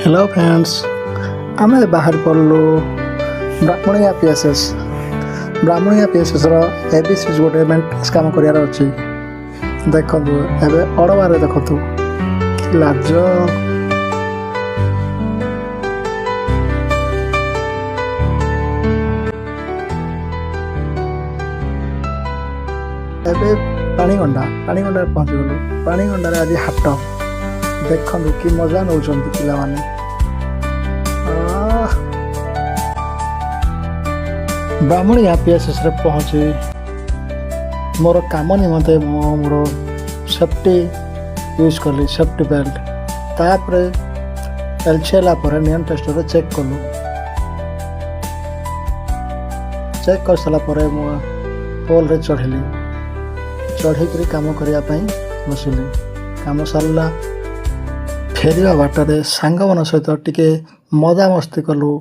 Hello friends आम बाहर पड़लु Brahmania PSS ABC गोटे मेन्टेनान्स काम करार अच्छी देखु एवं अड़वारे देखु लाज पाणीगंडा पहुँचीगलु पाणीगंडार आज हाट देखु कि मजा नौ पिला माने ब्राह्मणिया पीएसएस रे पहुँची मोर काम निमंते मोर सेफ्टी यूज कली सेफ्टी बेल्ट तापर एलसीएला पर नियन टेस्टर चेक कलु चेक कर सारा पर मो पोल रे चढ़िली चढ़ी काम करने बसिली काम सरला फेरिया बाटर सांग मान सहित टिके मजा मस्ती कलु।